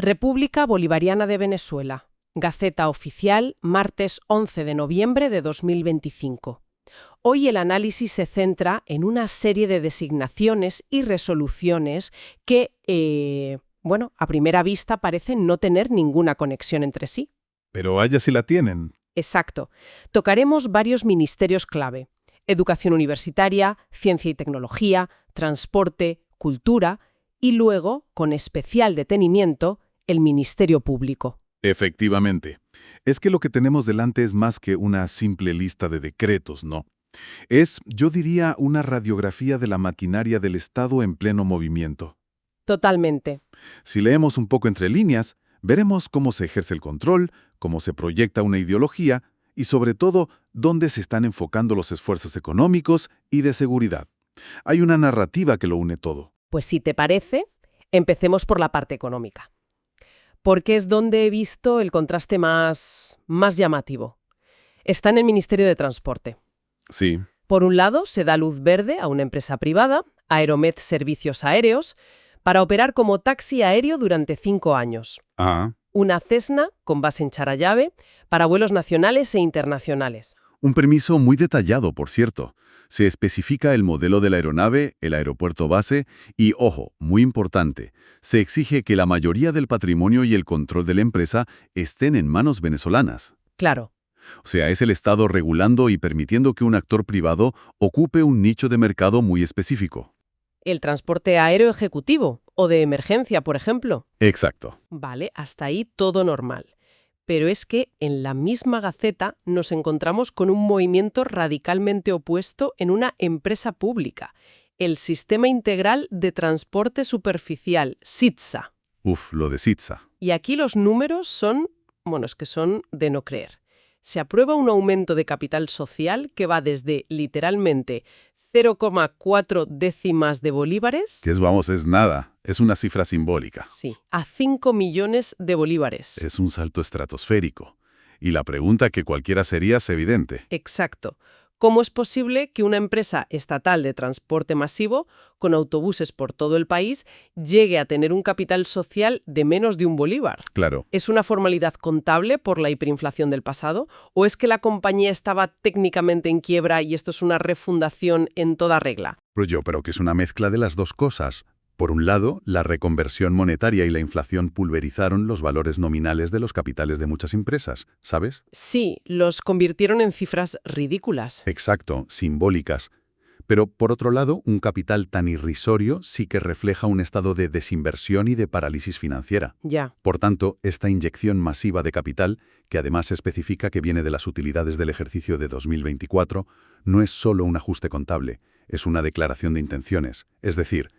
República Bolivariana de Venezuela. Gaceta Oficial, martes 11 de noviembre de 2025. Hoy el análisis se centra en una serie de designaciones y resoluciones que, a primera vista parecen no tener ninguna conexión entre sí. Pero vaya si la tienen. Exacto. Tocaremos varios ministerios clave: educación universitaria, ciencia y tecnología, transporte, cultura y luego, con especial detenimiento, el Ministerio Público. Efectivamente. Es que lo que tenemos delante es más que una simple lista de decretos, ¿no? Es, yo diría, una radiografía de la maquinaria del Estado en pleno movimiento. Totalmente. Si leemos un poco entre líneas, veremos cómo se ejerce el control, cómo se proyecta una ideología y, sobre todo, dónde se están enfocando los esfuerzos económicos y de seguridad. Hay una narrativa que lo une todo. Pues si te parece, empecemos por la parte económica, porque es donde he visto el contraste más llamativo. Está en el Ministerio de Transporte. Sí. Por un lado, se da luz verde a una empresa privada, Aeromed Servicios Aéreos, para operar como taxi aéreo durante 5 años. Ah. Una Cessna, con base en Charallave, para vuelos nacionales e internacionales. Un permiso muy detallado, por cierto. Se especifica el modelo de la aeronave, el aeropuerto base y, ojo, muy importante, se exige que la mayoría del patrimonio y el control de la empresa estén en manos venezolanas. Claro. O sea, es el Estado regulando y permitiendo que un actor privado ocupe un nicho de mercado muy específico. El transporte aéreo ejecutivo o de emergencia, por ejemplo. Exacto. Vale, hasta ahí todo normal. Pero es que en la misma Gaceta nos encontramos con un movimiento radicalmente opuesto en una empresa pública, el Sistema Integral de Transporte Superficial, SITSA. Lo de SITSA. Y aquí los números son de no creer. Se aprueba un aumento de capital social que va desde, literalmente, 0,4 décimas de bolívares. Que es nada. Es una cifra simbólica. Sí, a 5 millones de bolívares. Es un salto estratosférico. Y la pregunta que cualquiera sería es evidente. Exacto. ¿Cómo es posible que una empresa estatal de transporte masivo, con autobuses por todo el país, llegue a tener un capital social de menos de un bolívar? Claro. ¿Es una formalidad contable por la hiperinflación del pasado? ¿O es que la compañía estaba técnicamente en quiebra y esto es una refundación en toda regla? Pero que es una mezcla de las dos cosas. Por un lado, la reconversión monetaria y la inflación pulverizaron los valores nominales de los capitales de muchas empresas, ¿sabes? Sí, los convirtieron en cifras ridículas. Exacto, simbólicas. Pero, por otro lado, un capital tan irrisorio sí que refleja un estado de desinversión y de parálisis financiera. Ya. Por tanto, esta inyección masiva de capital, que además se especifica que viene de las utilidades del ejercicio de 2024, no es solo un ajuste contable, es una declaración de intenciones. Es decir,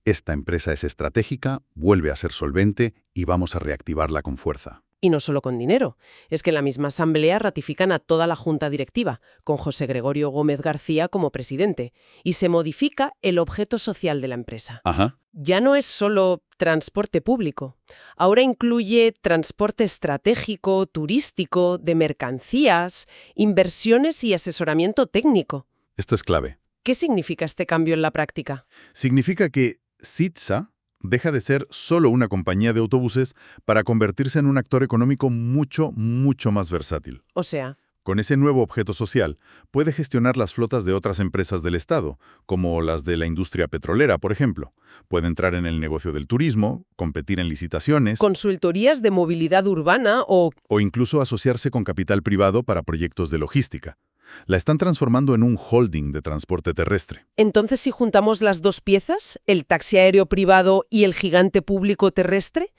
esta empresa es estratégica, vuelve a ser solvente y vamos a reactivarla con fuerza. Y no solo con dinero, es que en la misma asamblea ratifican a toda la junta directiva, con José Gregorio Gómez García como presidente, y se modifica el objeto social de la empresa. Ajá. Ya no es solo transporte público, ahora incluye transporte estratégico, turístico, de mercancías, inversiones y asesoramiento técnico. Esto es clave. ¿Qué significa este cambio en la práctica? Significa que SITSA deja de ser solo una compañía de autobuses para convertirse en un actor económico mucho más versátil. O sea, Con ese nuevo objeto social, puede gestionar las flotas de otras empresas del Estado, como las de la industria petrolera, por ejemplo. Puede entrar en el negocio del turismo, competir en licitaciones consultorías de movilidad urbana o... o incluso asociarse con capital privado para proyectos de logística. La están transformando en un holding de transporte terrestre. Entonces, si juntamos las dos piezas, el taxi aéreo privado y el gigante público terrestre,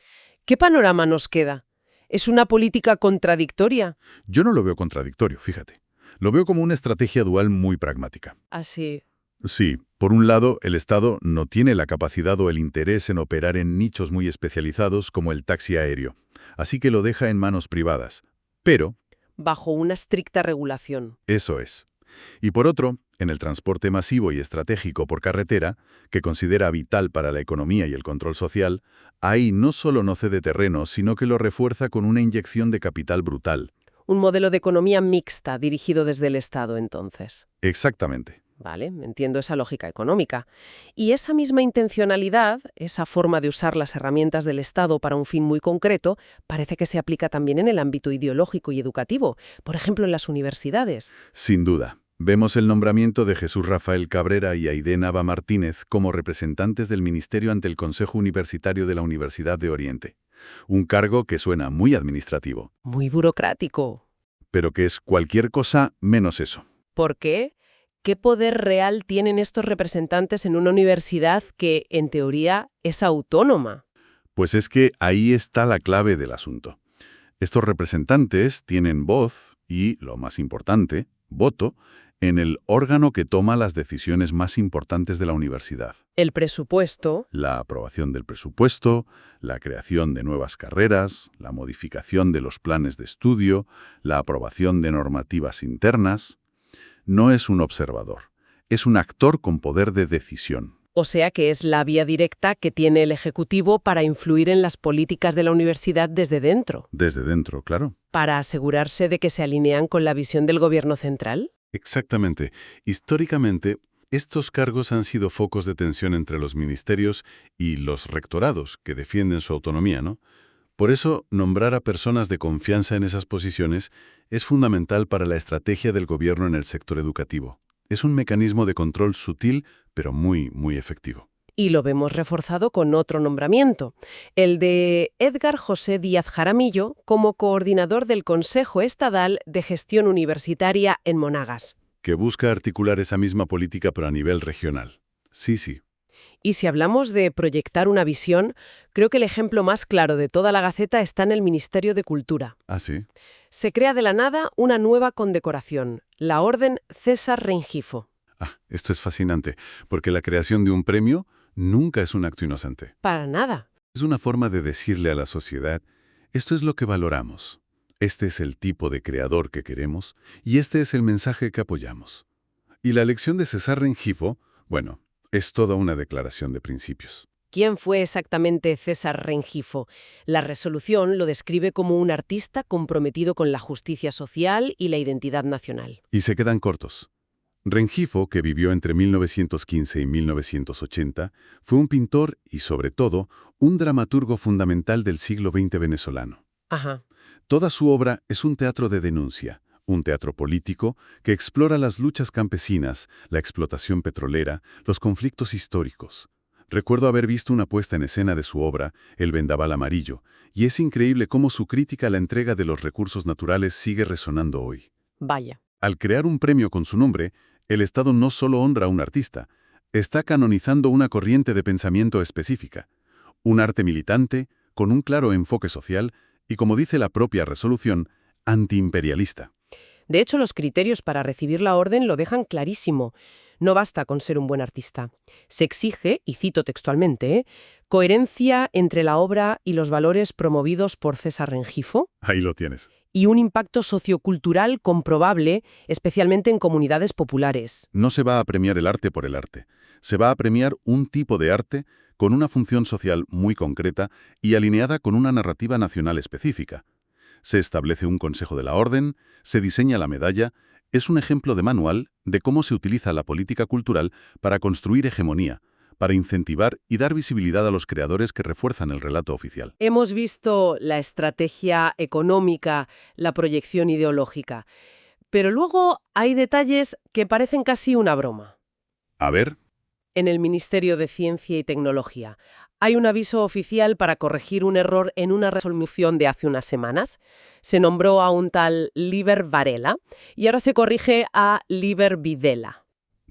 ¿qué panorama nos queda? ¿Es una política contradictoria? Yo no lo veo contradictorio, fíjate. Lo veo como una estrategia dual muy pragmática. Así. Sí, por un lado, el Estado no tiene la capacidad o el interés en operar en nichos muy especializados como el taxi aéreo, así que lo deja en manos privadas. Pero Bajo una estricta regulación. eso es. Y por otro, en el transporte masivo y estratégico por carretera, que considera vital para la economía y el control social, ahí no solo no cede terreno, sino que lo refuerza con una inyección de capital brutal. Un modelo de economía mixta dirigido desde el Estado, entonces. Exactamente. Vale, entiendo esa lógica económica. Y esa misma intencionalidad, esa forma de usar las herramientas del Estado para un fin muy concreto, parece que se aplica también en el ámbito ideológico y educativo, por ejemplo en las universidades. Sin duda. Vemos el nombramiento de Jesús Rafael Cabrera y Aide Nava Martínez como representantes del Ministerio ante el Consejo Universitario de la Universidad de Oriente. Un cargo que suena muy administrativo, Muy burocrático. pero que es cualquier cosa menos eso. ¿Por qué? ¿Qué poder real tienen estos representantes en una universidad que, en teoría, es autónoma? Pues es que ahí está la clave del asunto. Estos representantes tienen voz y, lo más importante, voto, en el órgano que toma las decisiones más importantes de la universidad. El presupuesto. La aprobación del presupuesto, la creación de nuevas carreras, la modificación de los planes de estudio, la aprobación de normativas internas. No es un observador, es un actor con poder de decisión. O sea que es la vía directa que tiene el Ejecutivo para influir en las políticas de la universidad desde dentro, Desde dentro, claro. para asegurarse de que se alinean con la visión del gobierno central. Exactamente. Históricamente, estos cargos han sido focos de tensión entre los ministerios y los rectorados, que defienden su autonomía, ¿no? Por eso, nombrar a personas de confianza en esas posiciones es fundamental para la estrategia del gobierno en el sector educativo. Es un mecanismo de control sutil, pero muy, muy efectivo. Y lo vemos reforzado con otro nombramiento, el de Edgar José Díaz Jaramillo como coordinador del Consejo Estadal de Gestión Universitaria en Monagas. Que busca articular esa misma política pero a nivel regional. Sí, sí. Y si hablamos de proyectar una visión, creo que el ejemplo más claro de toda la Gaceta está en el Ministerio de Cultura. ¿Ah, sí? Se crea de la nada una nueva condecoración, la Orden César Rengifo. Esto es fascinante, porque la creación de un premio nunca es un acto inocente. Para nada. Es una forma de decirle a la sociedad, esto es lo que valoramos, este es el tipo de creador que queremos y este es el mensaje que apoyamos. Y la elección de César Rengifo, bueno, es toda una declaración de principios. ¿Quién fue exactamente César Rengifo? La resolución lo describe como un artista comprometido con la justicia social y la identidad nacional. Y se quedan cortos. Rengifo, que vivió entre 1915 y 1980, fue un pintor y, sobre todo, un dramaturgo fundamental del siglo XX venezolano. Ajá. Toda su obra es un teatro de denuncia, un teatro político que explora las luchas campesinas, la explotación petrolera, los conflictos históricos. Recuerdo haber visto una puesta en escena de su obra, El Vendaval Amarillo, y es increíble cómo su crítica a la entrega de los recursos naturales sigue resonando hoy. Vaya. Al crear un premio con su nombre, el Estado no solo honra a un artista, está canonizando una corriente de pensamiento específica, un arte militante, con un claro enfoque social y, como dice la propia resolución, antiimperialista. De hecho, los criterios para recibir la orden lo dejan clarísimo. No basta con ser un buen artista. Se exige, y cito textualmente, coherencia entre la obra y los valores promovidos por César Rengifo Ahí lo tienes. y un impacto sociocultural comprobable, especialmente en comunidades populares. No se va a premiar el arte por el arte. Se va a premiar un tipo de arte con una función social muy concreta y alineada con una narrativa nacional específica. Se establece un consejo de la orden, se diseña la medalla. Es un ejemplo de manual de cómo se utiliza la política cultural para construir hegemonía, para incentivar y dar visibilidad a los creadores que refuerzan el relato oficial. Hemos visto la estrategia económica, la proyección ideológica, pero luego hay detalles que parecen casi una broma. A ver, En el Ministerio de Ciencia y Tecnología hay un aviso oficial para corregir un error en una resolución de hace unas semanas. Se nombró a un tal Liber Varela y ahora se corrige a Liber Videla.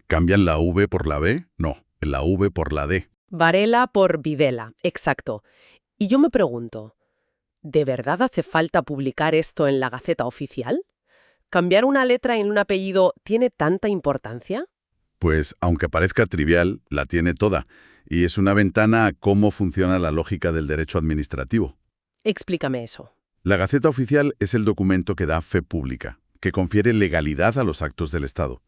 ¿cambian la V por la B? No, la V por la D. Varela por Videla, exacto. Y yo me pregunto, ¿de verdad hace falta publicar esto en la Gaceta Oficial? ¿Cambiar una letra en un apellido tiene tanta importancia? Pues, aunque parezca trivial, la tiene toda, y es una ventana a cómo funciona la lógica del derecho administrativo. Explícame eso. La Gaceta Oficial es el documento que da fe pública, que confiere legalidad a los actos del Estado.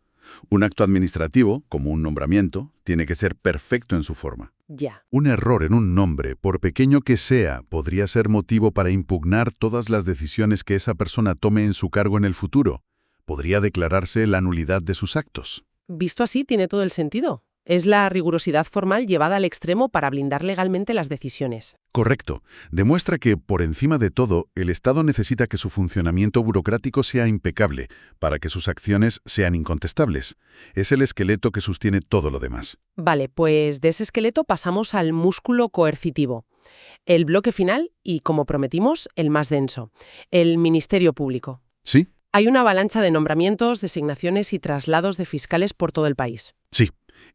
Un acto administrativo, como un nombramiento, tiene que ser perfecto en su forma. Ya. Un error en un nombre, por pequeño que sea, podría ser motivo para impugnar todas las decisiones que esa persona tome en su cargo en el futuro. Podría declararse la nulidad de sus actos. visto así, tiene todo el sentido. Es la rigurosidad formal llevada al extremo para blindar legalmente las decisiones. Correcto. Demuestra que, por encima de todo, el Estado necesita que su funcionamiento burocrático sea impecable, para que sus acciones sean incontestables. Es el esqueleto que sostiene todo lo demás. Vale, pues de ese esqueleto pasamos al músculo coercitivo. El bloque final y, como prometimos, el más denso. El Ministerio Público. ¿Sí? Hay una avalancha de nombramientos, designaciones y traslados de fiscales por todo el país. Sí.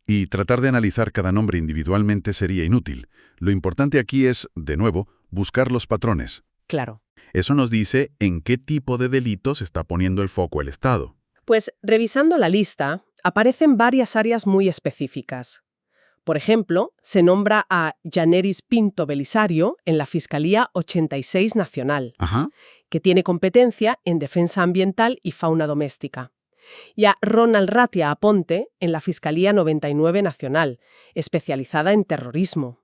Y tratar de analizar cada nombre individualmente sería inútil. Lo importante aquí es, de nuevo, buscar los patrones. Claro. Eso nos dice en qué tipo de delitos está poniendo el foco el Estado. Pues, revisando la lista, aparecen varias áreas muy específicas. Por ejemplo, se nombra a Yaneris Pinto Belisario en la Fiscalía 86 Nacional, Ajá. que tiene competencia en defensa ambiental y fauna doméstica. Y a Ronald Ratia Aponte en la Fiscalía 99 Nacional, especializada en terrorismo.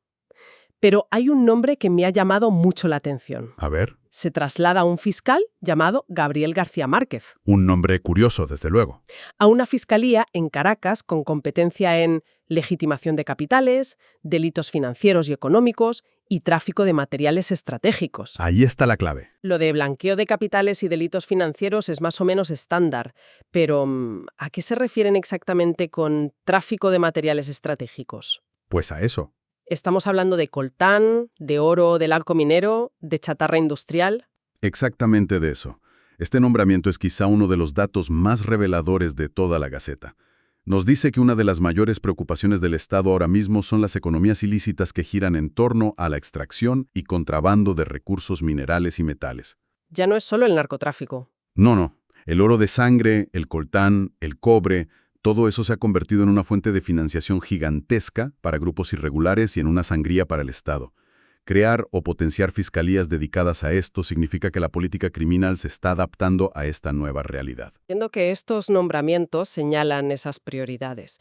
Pero hay un nombre que me ha llamado mucho la atención. A ver. Se traslada a un fiscal llamado Gabriel García Márquez, Un nombre curioso, desde luego. a una fiscalía en Caracas con competencia en legitimación de capitales, delitos financieros y económicos y tráfico de materiales estratégicos. Ahí está la clave. Lo de blanqueo de capitales y delitos financieros es más o menos estándar, pero ¿a qué se refieren exactamente con tráfico de materiales estratégicos? Pues a eso. ¿Estamos hablando de coltán, de oro del arco minero, de chatarra industrial? Exactamente de eso. Este nombramiento es quizá uno de los datos más reveladores de toda la Gaceta. Nos dice que una de las mayores preocupaciones del Estado ahora mismo son las economías ilícitas que giran en torno a la extracción y contrabando de recursos minerales y metales. Ya no es solo el narcotráfico. No. El oro de sangre, el coltán, el cobre, todo eso se ha convertido en una fuente de financiación gigantesca para grupos irregulares y en una sangría para el Estado. Crear o potenciar fiscalías dedicadas a esto significa que la política criminal se está adaptando a esta nueva realidad. Entiendo que estos nombramientos señalan esas prioridades.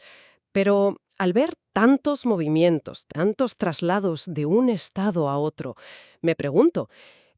Pero al ver tantos movimientos, tantos traslados de un estado a otro, me pregunto,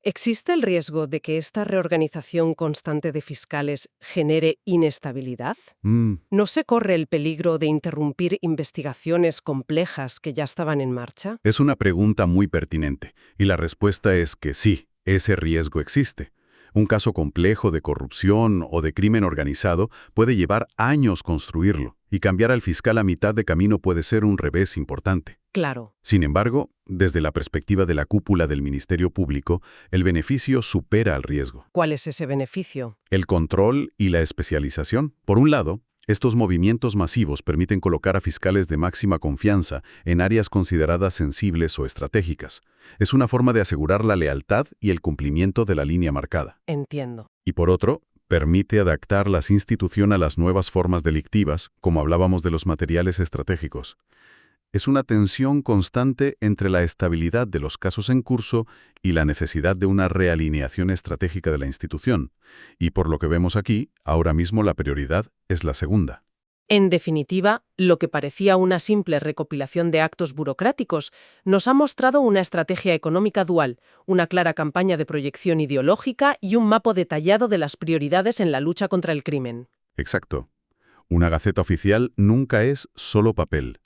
¿existe el riesgo de que esta reorganización constante de fiscales genere inestabilidad? ¿No se corre el peligro de interrumpir investigaciones complejas que ya estaban en marcha? Es una pregunta muy pertinente, y la respuesta es que sí, ese riesgo existe. Un caso complejo de corrupción o de crimen organizado puede llevar años construirlo, y cambiar al fiscal a mitad de camino puede ser un revés importante. Claro. Sin embargo, desde la perspectiva de la cúpula del Ministerio Público, el beneficio supera al riesgo. ¿Cuál es ese beneficio? El control y la especialización. Por un lado, estos movimientos masivos permiten colocar a fiscales de máxima confianza en áreas consideradas sensibles o estratégicas. Es una forma de asegurar la lealtad y el cumplimiento de la línea marcada. Entiendo. Y por otro, permite adaptar las instituciones a las nuevas formas delictivas, como hablábamos de los materiales estratégicos. Es una tensión constante entre la estabilidad de los casos en curso y la necesidad de una realineación estratégica de la institución. Y por lo que vemos aquí, ahora mismo la prioridad es la segunda. En definitiva, lo que parecía una simple recopilación de actos burocráticos nos ha mostrado una estrategia económica dual, una clara campaña de proyección ideológica y un mapa detallado de las prioridades en la lucha contra el crimen. Exacto. Una Gaceta Oficial nunca es solo papel.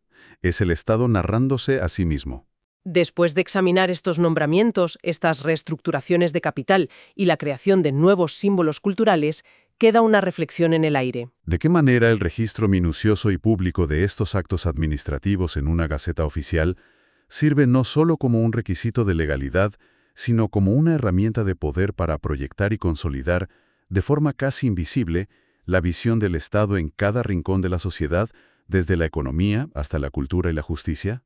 Es el Estado narrándose a sí mismo. Después de examinar estos nombramientos, estas reestructuraciones de capital y la creación de nuevos símbolos culturales, queda una reflexión en el aire. ¿De qué manera el registro minucioso y público de estos actos administrativos en una Gaceta Oficial sirve no solo como un requisito de legalidad, sino como una herramienta de poder para proyectar y consolidar, de forma casi invisible, la visión del Estado en cada rincón de la sociedad, desde la economía hasta la cultura y la justicia?